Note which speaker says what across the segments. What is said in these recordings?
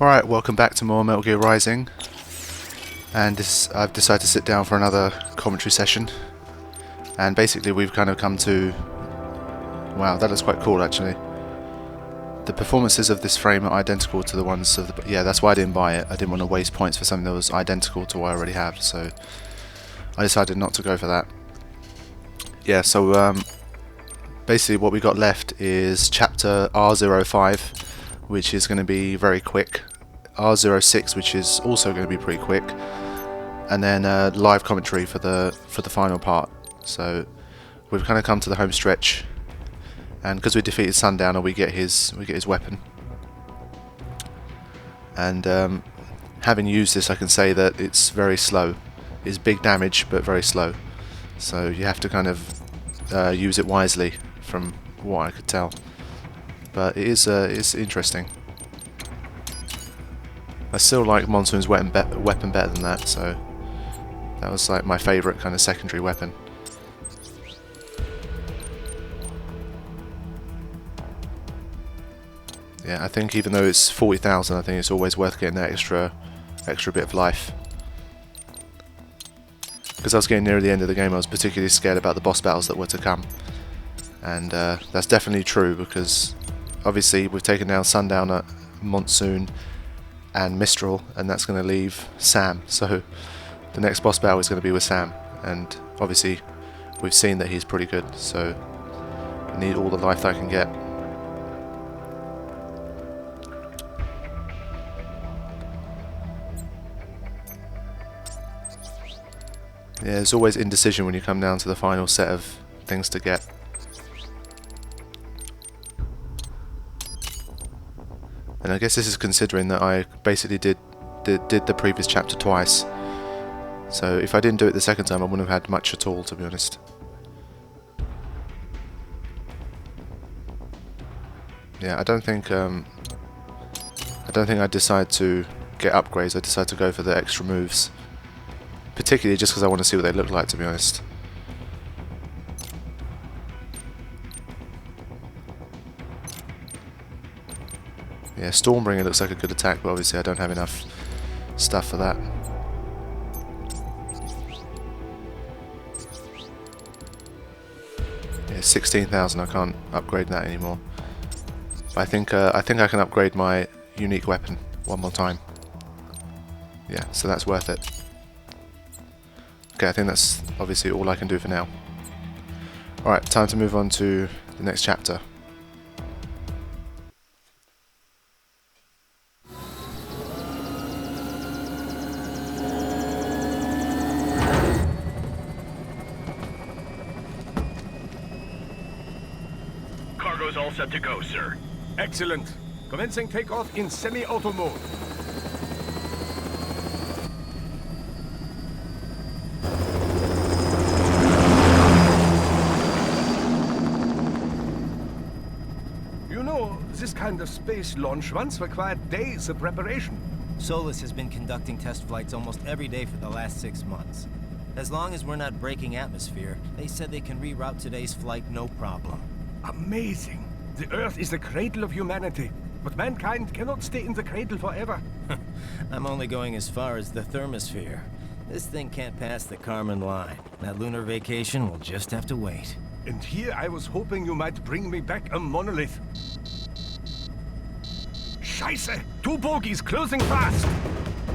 Speaker 1: Alright, welcome back to more Metal Gear Rising. And I've decided to sit down for another commentary session. And basically we've kind of come to... Wow, that looks quite cool actually. The performances of this frame are identical to the ones of the... Yeah, that's why I didn't buy it. I didn't want to waste points for something that was identical to what I already have, so... I decided not to go for that. Yeah, so basically what we got left is chapter R05, which is going to be very quick. R06, which is also going to be pretty quick, and then live commentary for the final part. So we've kind of come to the home stretch, and because we defeated Sundowner, we get his weapon. And having used this, I can say that it's very slow. It's big damage, but very slow. So you have to kind of use it wisely, from what I could tell. But it is it's interesting. I still like Monsoon's weapon better than that, so that was like my favourite kind of secondary weapon. Yeah, I think even though it's 40,000, I think it's always worth getting that extra bit of life. Because I was getting near the end of the game, I was particularly scared about the boss battles that were to come. And that's definitely true, because obviously we've taken down Sundowner, Monsoon and Mistral, and that's going to leave Sam. So the next boss battle is going to be with Sam, and obviously we've seen that he's pretty good, so I need all the life that I can get. Yeah, there's always indecision when you come down to the final set of things to get. And I guess this is considering that I basically did the previous chapter twice. So if I didn't do it the second time, I wouldn't have had much at all, to be honest. Yeah, I don't think I decide to get upgrades. I decide to go for the extra moves, particularly just because I want to see what they look like, to be honest. Yeah, Stormbringer looks like a good attack, but obviously I don't have enough stuff for that. Yeah, 16,000. I can't upgrade that anymore. But I think I can upgrade my unique weapon one more time. Yeah, so that's worth it. Okay, I think that's obviously all I can do for now. Alright, time to move on to the next chapter.
Speaker 2: Cargo's all set to go, sir.
Speaker 3: Excellent. Commencing takeoff in semi-auto mode. You know, this kind of space launch once required days of preparation.
Speaker 4: Solus has been conducting test flights almost every day for the last 6 months. As long as we're not breaking atmosphere, they said they can reroute today's flight no problem.
Speaker 3: Amazing. The Earth is the cradle of humanity, but mankind cannot stay in the cradle forever.
Speaker 4: I'm only going as far as the thermosphere. This thing can't pass the Kármán line. That lunar vacation will just have to wait.
Speaker 3: And here I was hoping you might bring me back a monolith. Scheiße! 2 bogies closing fast!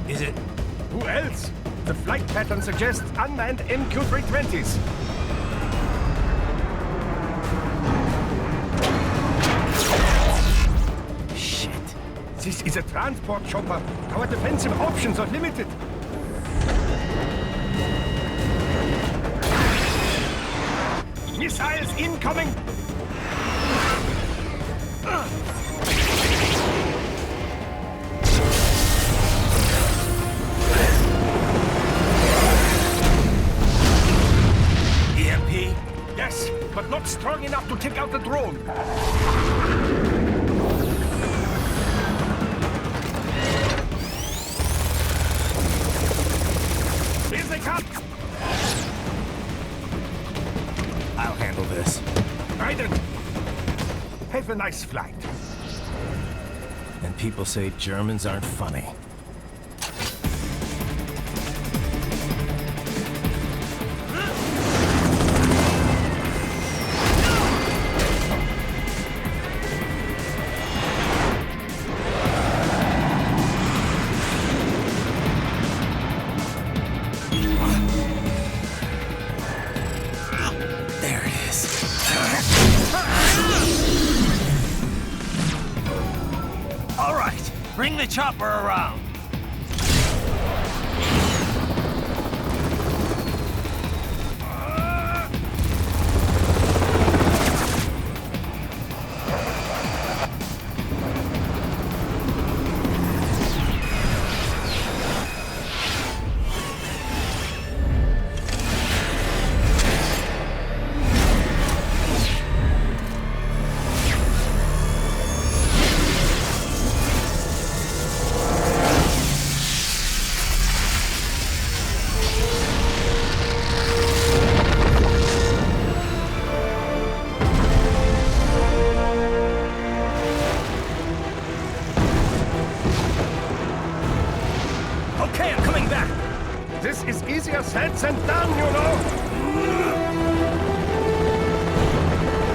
Speaker 4: Is it?
Speaker 3: Who else? The flight pattern suggests unmanned MQ-320s.
Speaker 4: Shit.
Speaker 3: This is a transport chopper. Our defensive options are limited. Missiles incoming!
Speaker 4: EMP?
Speaker 3: Yes, but not strong enough to take out the drone. Here they come!
Speaker 4: I'll handle this.
Speaker 3: Raiden! Have a nice flight.
Speaker 4: And people say Germans aren't funny. There it is. All right, bring the chopper around.
Speaker 3: Okay, I'm coming back. This is easier said than done, you know.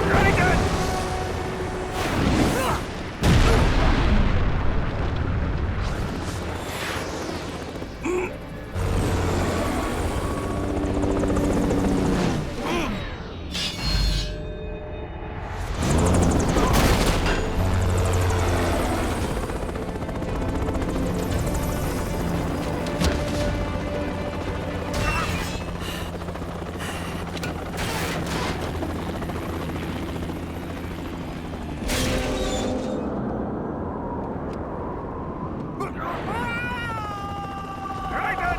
Speaker 3: Very good. Very good.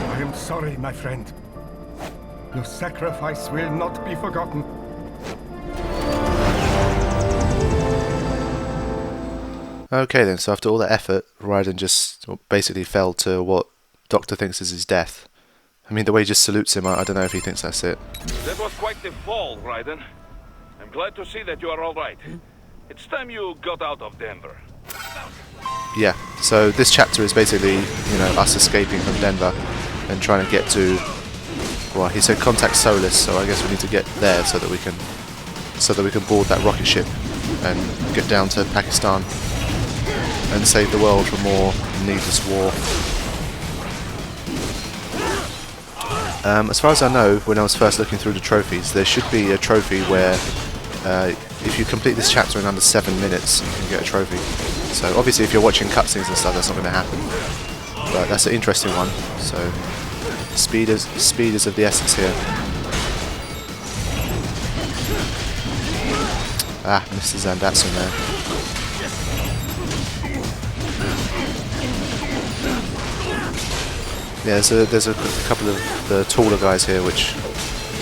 Speaker 3: I am sorry, my friend. Your sacrifice will not be forgotten.
Speaker 1: Okay then, so after all that effort, Raiden just basically fell to what Doctor thinks is his death. I mean, the way he just salutes him, I don't know if he thinks that's it.
Speaker 2: That was quite the fall, Raiden. I'm glad to see that you are all right. It's time you got out of Denver.
Speaker 1: Yeah, so this chapter is basically, you know, us escaping from Denver and trying to get to, well, he said contact Solis, so I guess we need to get there so that we can board that rocket ship and get down to Pakistan and save the world from more needless war. As far as I know, when I was first looking through the trophies, there should be a trophy where if you complete this chapter in under 7 minutes, you can get a trophy. So obviously if you're watching cutscenes and stuff, that's not going to happen. But that's an interesting one. So speed is of the essence here. Ah, Mr. Zandatsun there. Yeah, there's a couple of the taller guys here which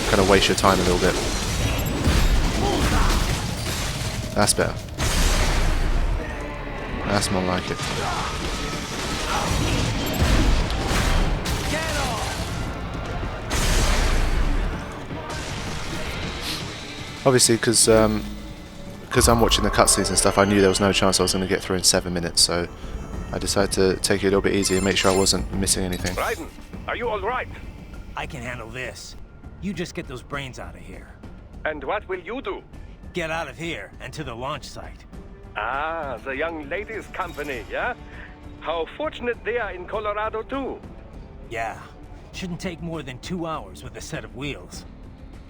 Speaker 1: kind of waste your time a little bit. That's better. That's more like it. Obviously, because I'm watching the cutscenes and stuff, I knew there was no chance I was going to get through in 7 minutes, so I decided to take it a little bit easy and make sure I wasn't missing anything.
Speaker 2: Raiden, are you all right?
Speaker 4: I can handle this. You just get those brains out of here.
Speaker 2: And what will you do?
Speaker 4: Get out of here and to the launch site.
Speaker 2: Ah, the young ladies' company, yeah? How fortunate they are in Colorado, too.
Speaker 4: Yeah. Shouldn't take more than 2 hours with a set of wheels.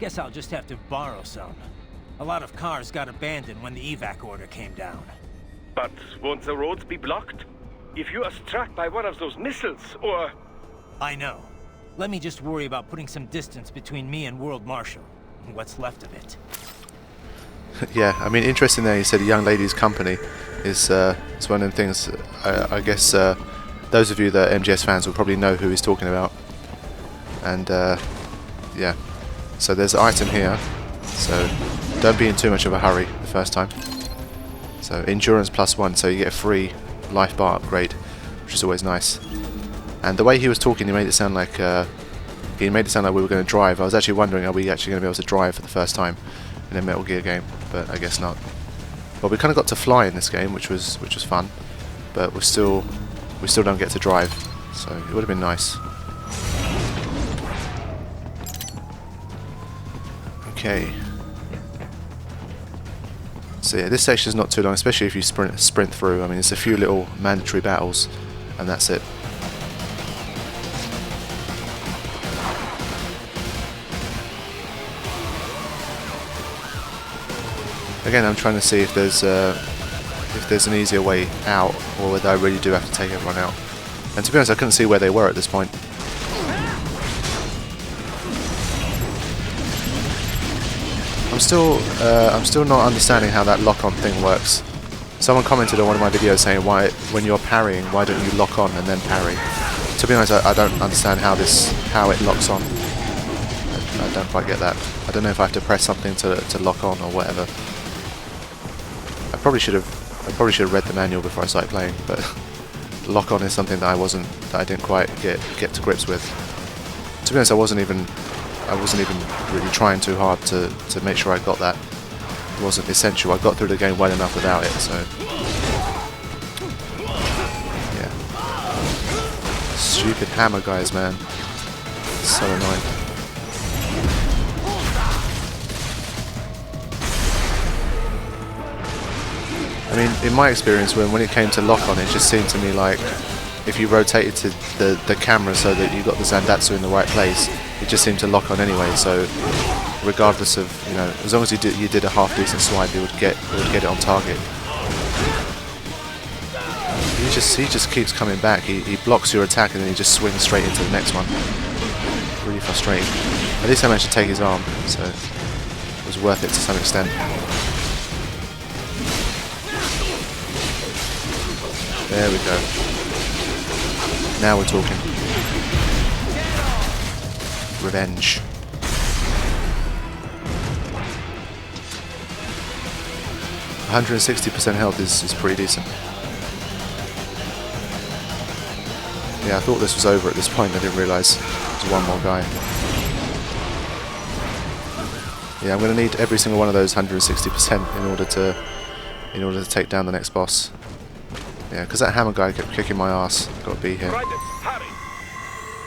Speaker 4: Guess I'll just have to borrow some. A lot of cars got abandoned when the evac order came down.
Speaker 2: But won't the roads be blocked? If you are struck by one of those missiles, or...
Speaker 4: I know. Let me just worry about putting some distance between me and World Marshal. What's left of it.
Speaker 1: Yeah, I mean, interesting there, you said a young ladies' company is it's one of the things, I guess those of you that are MGS fans will probably know who he's talking about. And yeah, so there's an item here, so don't be in too much of a hurry the first time. So endurance +1, so you get a free life bar upgrade, which is always nice. And the way he was talking, he made it sound like we were going to drive. I was actually wondering, are we actually going to be able to drive for the first time in a Metal Gear game? But I guess not. Well, we kind of got to fly in this game, which was fun, but we still don't get to drive, so it would have been nice. Okay. So yeah, this section is not too long, especially if you sprint through. I mean, it's a few little mandatory battles, and that's it. Again, I'm trying to see if there's an easier way out, or whether I really do have to take everyone out. And to be honest, I couldn't see where they were at this point. I'm still not understanding how that lock-on thing works. Someone commented on one of my videos saying, why, when you're parrying, why don't you lock on and then parry? To be honest, I don't understand how it locks on. I don't quite get that. I don't know if I have to press something to lock on or whatever. I probably should have read the manual before I started playing, but lock on is something that I didn't quite get to grips with. To be honest, I wasn't even really trying too hard to make sure I got that. It wasn't essential. I got through the game well enough without it, so yeah. Stupid hammer guys, man. So annoying. I mean, in my experience, when it came to lock on, it just seemed to me like if you rotated to the camera so that you got the Zandatsu in the right place, it just seemed to lock on anyway. So regardless of, you know, as long as you did a half decent swipe, it would get it on target. He just keeps coming back. He blocks your attack and then he just swings straight into the next one. Really frustrating. At least I managed to take his arm, so it was worth it to some extent. There we go. Now we're talking. Revenge. %160% health is pretty decent. Yeah, I thought this was over at this point. I didn't realise there's one more guy. Yeah, I'm going to need every single one of those 160% in order to take down the next boss. Yeah, because that hammer guy kept kicking my ass. Got to be here.
Speaker 2: Right, hurry.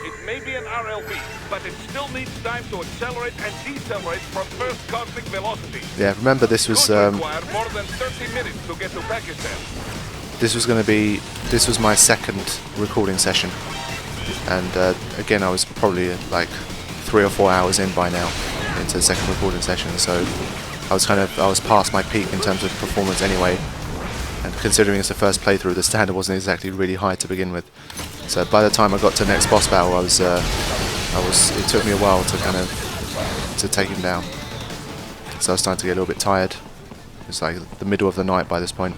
Speaker 2: It may be an RLV, but it still needs time to accelerate and decelerate from first cosmic velocity.
Speaker 1: Yeah, remember this was
Speaker 2: Could require more than 30 minutes to get to Pakistan.
Speaker 1: This was my second recording session, and again I was probably like 3 or 4 hours in by now into the second recording session, so I was past my peak in terms of performance anyway. And considering it's the first playthrough, the standard wasn't exactly really high to begin with. So by the time I got to the next boss battle, it took me a while to take him down. So I was starting to get a little bit tired. It's like the middle of the night by this point.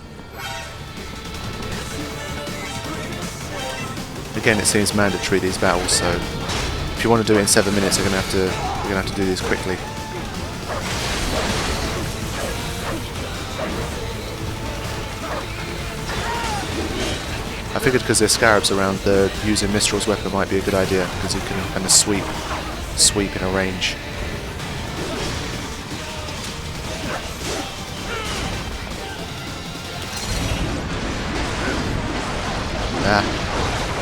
Speaker 1: Again, it seems mandatory, these battles, so if you want to do it in 7 minutes, you're gonna have to do these quickly. I figured because there's scarabs around, using Mistral's weapon might be a good idea, because you can kind of sweep in a range.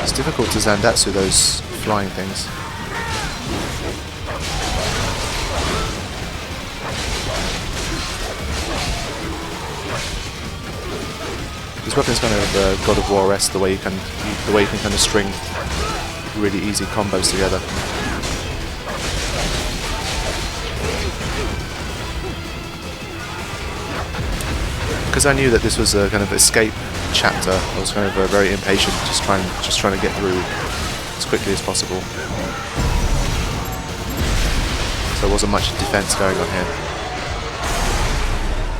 Speaker 1: It's difficult to Zandatsu those flying things. This weapon's kind of God of War-esque, the way you can kind of string really easy combos together. Because I knew that this was a kind of escape chapter, I was kind of very impatient, just trying to get through as quickly as possible. So there wasn't much defense going on here.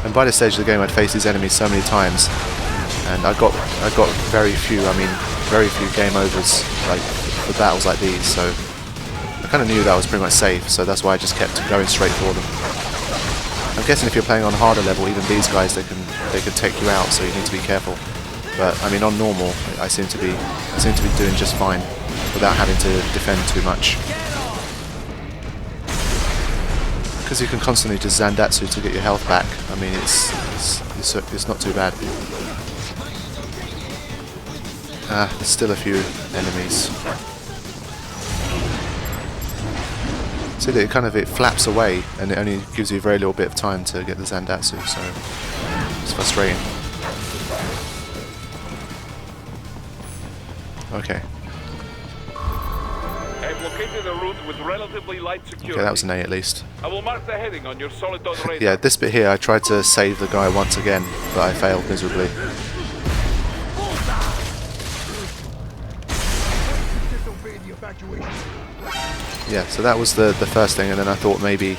Speaker 1: And by this stage of the game, I'd faced these enemies so many times, and I got very few game overs like for battles like these. So I kind of knew that I was pretty much safe. So that's why I just kept going straight for them. I'm guessing if you're playing on a harder level, even these guys, they can take you out. So you need to be careful. But I mean, on normal, I seem to be doing just fine without having to defend too much. Because you can constantly just Zandatsu to get your health back. I mean, it's not too bad. There's still a few enemies. See that it flaps away, and it only gives you a very little bit of time to get the Zandatsu, so it's frustrating. Okay.
Speaker 2: I've located a route with relatively light security.
Speaker 1: Okay, that was an A at least.
Speaker 2: I will mark the heading on your Soliton radar.
Speaker 1: Yeah, this bit here, I tried to save the guy once again, but I failed miserably. Yeah, so that was the first thing, and then I thought maybe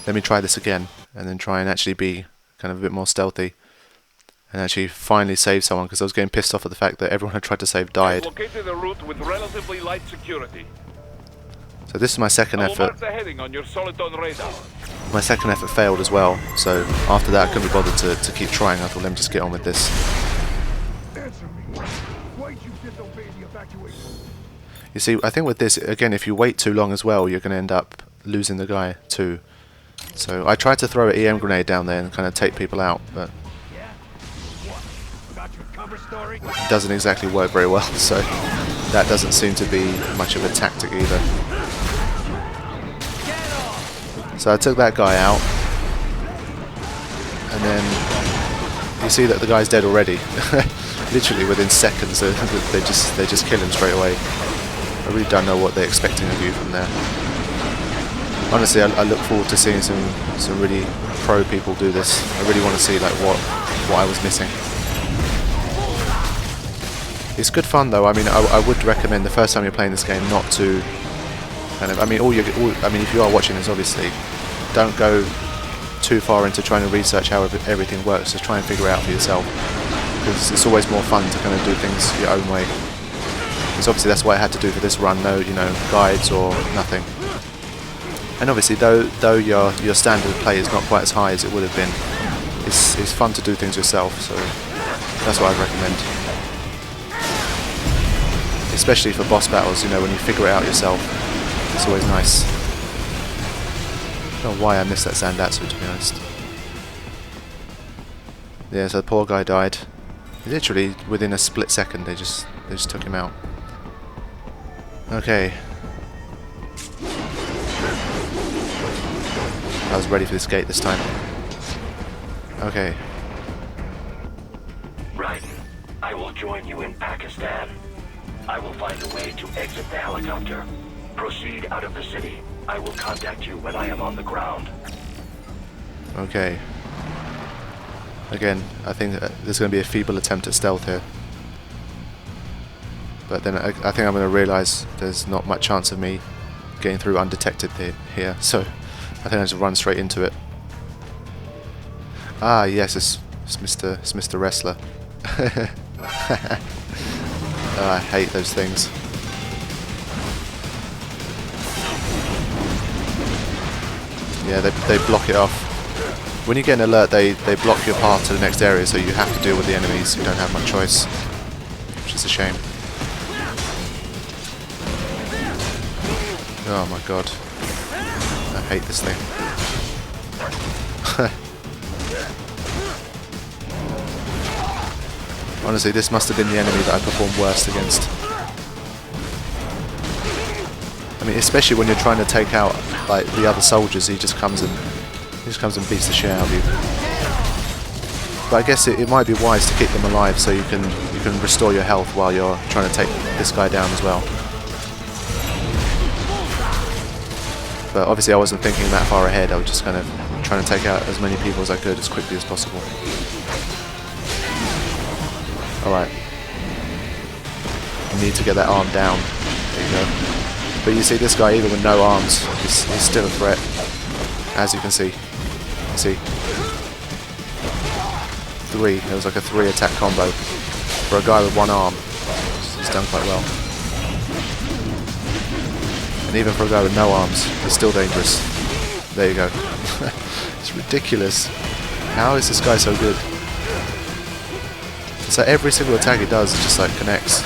Speaker 1: let me try this again, and then try and actually be kind of a bit more stealthy, and actually finally save someone, because I was getting pissed off at the fact that everyone I tried to save died.
Speaker 2: I've located a route with relatively light security.
Speaker 1: So this is my second
Speaker 2: I will
Speaker 1: effort.
Speaker 2: mark the heading on your Soliton radar.
Speaker 1: My second effort failed as well, so after that I couldn't be bothered to keep trying. I thought, let me just get on with this.
Speaker 3: Answer me. Why'd you disobey the evacuation?
Speaker 1: You see, I think with this, again, if you wait too long as well, you're going to end up losing the guy too. So I tried to throw an EM grenade down there and kind of take people out, but
Speaker 3: Yeah? What? Got your cover story?
Speaker 1: it doesn't exactly work very well, so that doesn't seem to be much of a tactic either. So I took that guy out, and then you see that the guy's dead already. Literally within seconds, they just kill him straight away. I really don't know what they're expecting of you from there. Honestly, I look forward to seeing some really pro people do this. I really want to see like what I was missing. It's good fun though. I mean, I would recommend the first time you're playing this game not to kind of. I mean, if you are watching this, obviously, don't go too far into trying to research how everything works. Just try and figure it out for yourself, because it's always more fun to kind of do things your own way. Because obviously that's what I had to do for this run. No, guides or nothing. And obviously, though your standard of play is not quite as high as it would have been, it's fun to do things yourself. So that's what I'd recommend. Especially for boss battles, when you figure it out yourself, it's always nice. I don't know why I missed that Zandatsu, to be honest. Yeah, so the poor guy died. Literally within a split second, they just took him out. Okay. I was ready for this gate this time. Okay.
Speaker 5: Raiden, I will join you in Pakistan. I will find a way to exit the helicopter. Proceed out of the city. I will contact you when I am on the ground.
Speaker 1: Okay. Again, I think there's going to be a feeble attempt at stealth here. But then I think I'm going to realise there's not much chance of me getting through undetected here. So I think I just run straight into it. Ah, yes, it's Mr. Wrestler. Oh, I hate those things. Yeah, they block it off. When you get an alert, they block your path to the next area, so you have to deal with the enemies. You don't have much choice, which is a shame. Oh my god. I hate this thing. Honestly, this must have been the enemy that I performed worst against. I mean, especially when you're trying to take out like the other soldiers, he just comes and beats the shit out of you. But I guess it might be wise to keep them alive so you can restore your health while you're trying to take this guy down as well. But obviously I wasn't thinking that far ahead. I was just kind of trying to take out as many people as I could as quickly as possible. Alright. You need to get that arm down. There you go. But you see, this guy, even with no arms, he's still a threat. As you can see. See? 3. It was like a 3 attack combo. For a guy with one arm, he's done quite well. And even for a guy with no arms, he's still dangerous. There you go. It's ridiculous. How is this guy so good? So every single attack he does just like connects.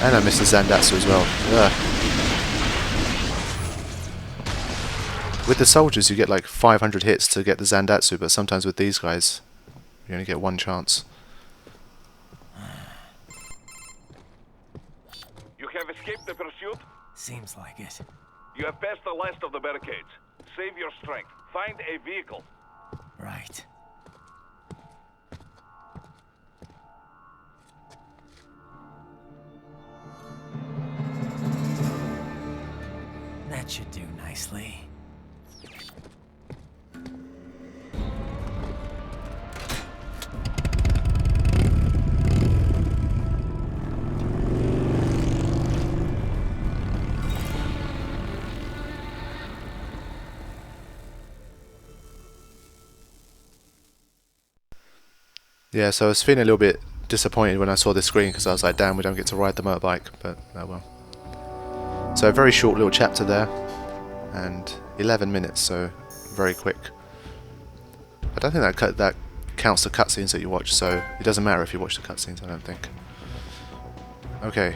Speaker 1: And I missed the Zandatsu as well. Ugh. With the soldiers you get like 500 hits to get the Zandatsu, but sometimes with these guys you only get one chance.
Speaker 2: You have escaped the pursuit?
Speaker 4: Seems like it.
Speaker 2: You have passed the last of the barricades. Save your strength. Find a vehicle.
Speaker 4: Right. That should do nicely.
Speaker 1: Yeah, so I was feeling a little bit disappointed when I saw the screen because I was like, damn, we don't get to ride the motorbike, but oh well. So a very short little chapter there, and 11 minutes, so very quick. I don't think that counts the cutscenes that you watch, so it doesn't matter if you watch the cutscenes, I don't think. Okay.